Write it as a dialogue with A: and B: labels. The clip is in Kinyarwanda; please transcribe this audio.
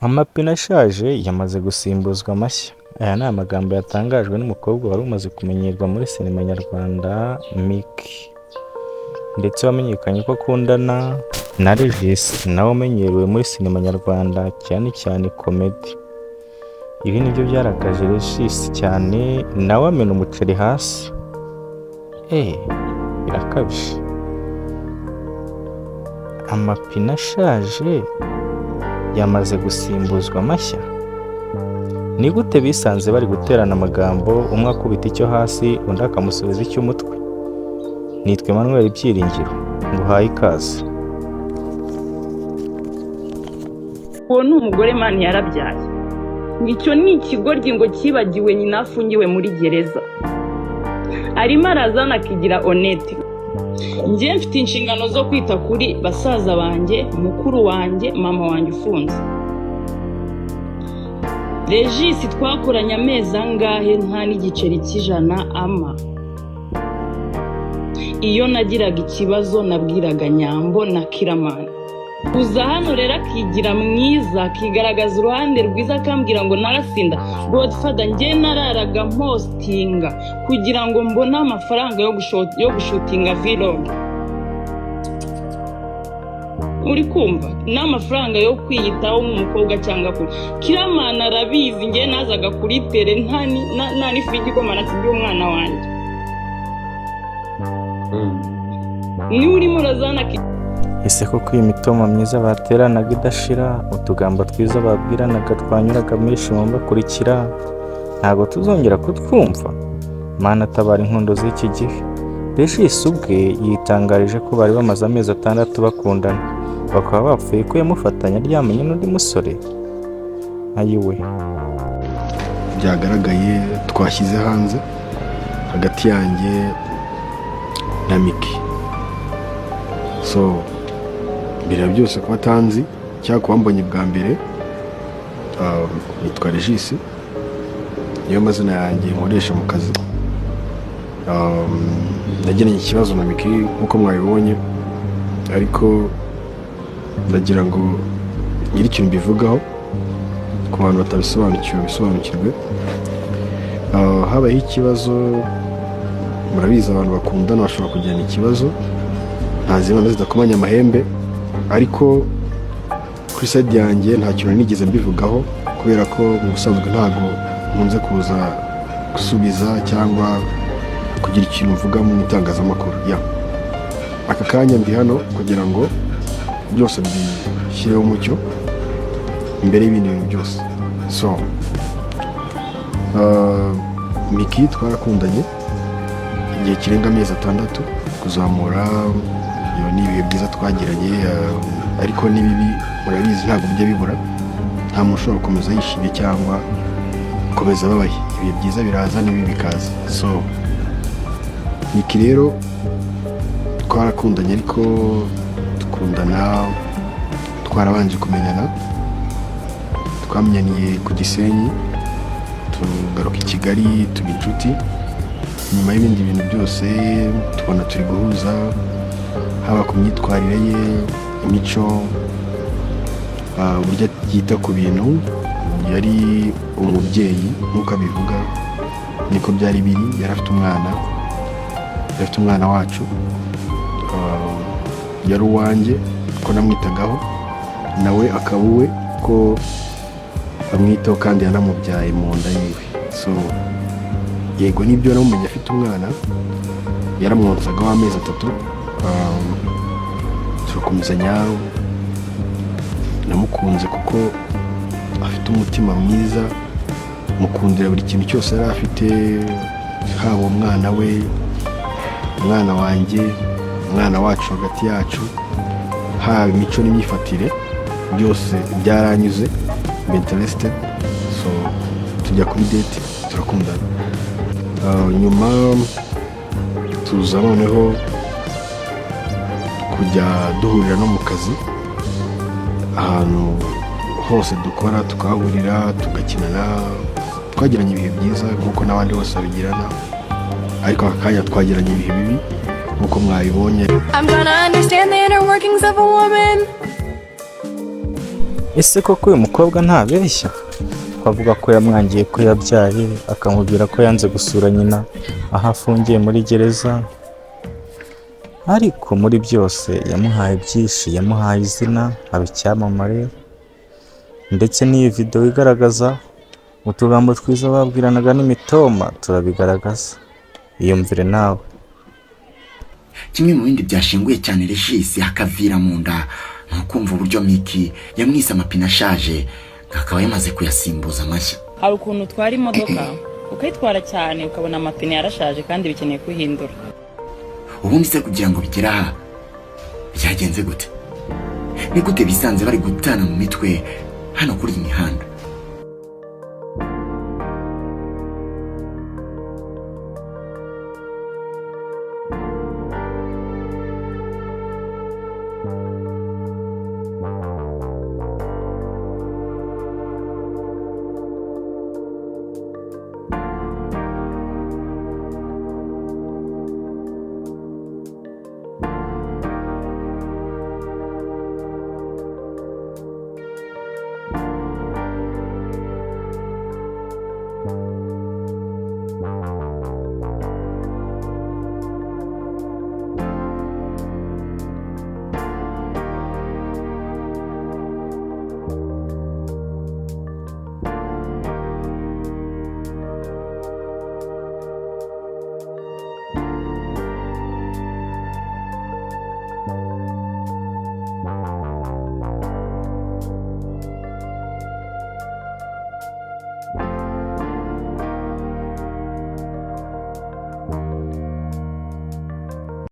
A: Amapine ashaje yamaze gusimbuzwa amashya. Aya ni amagambo yatangajwe n'umukobwa wari umaze kumenyerwa muri sinema nyarwanda Miki, ndetse wamenyekanye ko akundana na Regis nawe umenyerewe muri sinema nyarwanda cyane cyane komedi. Ibi nibyo byarakaje Regis cyane, nawe amena umuceri hasi. Birakabije. Amapine ashaje yamaze gusimbuzwa amashya. Ni gute bisanze bari guterana amagambo, umwe akubita icyo hasi undi akamusubiza icy'umutwe? Nitwe Emmanuel Byiringiro, nguhaye ikaze.
B: Uwo ni umugore Imana yarabyaye. Icyo ni ikigoryi ngo cyibagiwe nyina afungiwe muri gereza. Arimo arazana akigira honete. Njye mfite inshingano zo kwita kuri basaza banjye, mukuru wanjye, mama wanjye ufunze. Regis twakoranye amezi angahe nta n'igiceri cy'ijana ama. Iyo nagiraga ikibazo nabwiraga Nyambo na Kiramani. Uza hano rero akigira mwiza, akigaragaza uruhande rwiza, akambwira ngo narasinda. Godfather njye nararaga mpostinga kugira ngo mbone amafaranga yo gushutinga vlog. Uri kumva? N'amafaranga yo kwiyitaho nk'umukobwa cyangwa kuri. Kiramani arabizi, njye nazaga kuri tere nta n'ifigi ko manasigiye umwana wanjye. Ni urimo urazana
A: Ese koko iyi mitoma myiza bateranaga idashira, utugambo twiza babwiranaga twanyuraga mwishimo bakurikira, ntabwo tuzongera kutwumva? Mana atabara inkundo z'iki gihe. Regis ubwe yitangarije ko bari bamaze amezi 6 bakundana, bakaba bapfuye ko yamufatanya aryamanye n'undi musore. Ayiwe.
C: Byagaragaye twashyize hanze hagati yanjye na Miki. Mbere byose kuba atanzi cyangwa kuba mbonye bwa mbere, nitwa Regis, niyo mazina yanjye nkoresha mu kazi. Nagiranye ikibazo na Miki nk'uko mwabibonye, ariko ndagira ngo ngire ikintu mbivugaho ku bantu batabisobanukiwe bisobanukirwe. Habayeho ikibazo, murabizi abantu bakundana bashobora kugirana ikibazo, ntazibana zidakomanya amahembe, ariko kuri side yanjye nta kintu nigeze mbivugaho, kubera ko mu busanzwe ntago nkunze kuza gusubiza cyangwa kugira ikintu mvuga mu itangazamakuru. Aka kanya ndi hano kugira ngo byose bishyireho umucyo imbere y'ibindi bintu byose. Miki twarakundanye igihe kirenga amezi 6 kuzamura. Iyo ni ibihe byiza twagiranye, ariko n'ibibi murabizi ntabwo bijya bibura. Nta muntu ushobora gukomeza yishimye cyangwa gukomeza ababaye. Ibihe byiza biraza n'ibibi bikaza. Miki rero twarakundanye, ariko dukundana twarabanje kumenyana. Twamenyaniye ku Gisenyi, tugaruka i Kigali tuba inshuti. Nyuma y'ibindi bintu byose tubona turi guhuza, haba ku myitwarire ye, imico, uburyo yita ku bintu. Yari umubyeyi nk'uko abivuga, niko byari biri. Yari afite umwana wacu, yari uwanjye ko namwitagaho, nawe akaba uwe ko amwitaho kandi yanamubyaye mu nda yiwe. Yego nibyo namumenye afite umwana, yaramwonsaga w'amezi 3. Turakomezanya, namukunze kuko afite umutima mwiza, mukundira buri kintu cyose yari afite, haba umwana we, umwana wanjye, umwana wacu hagati yacu, haba imico n'imyifatire, byose byaranyuze. Interested, tujya kuri date turakundana. Nyuma tuza noneho kujya duhurira no mu kazi, ahantu hose dukora tukahahurira tugakinana. Twagiranye ibihe byiza nk'uko n'abandi bose babigirana, ariko aka kanya twagiranye ibihe bibi nk'uko mwabibonye.
A: ese koko uyu mukobwa ntabeshya avuga ko yamwangiye ko yabyaye, akamubwira ko yanze gusura nyina aho afungiye muri gereza, ariko muri byose yamuhaye byinshi, yamuhaye izina aba icyamamare, ndetse n'iyi video igaragaza utugambo twiza babwiranaga n'imitoma turabigaragaza. Iyumvire nawe.
D: Kimwe mu bindi byashinguye cyane Regis hakavira mu nda ni ukumva uburyo Miki yamwise amapine ashaje akaba yamaze kuyasimbuza amashya.
B: hari ukuntu utwara imodoka ukayitwara cyane ukabona amapine yarashaje kandi bikeneye kuhindura.
D: Ubundi se kugira ngo bigere aha byagenze gute? Ni gute bisanze bari gutana mu mitwe hano kuri iyi mihanda?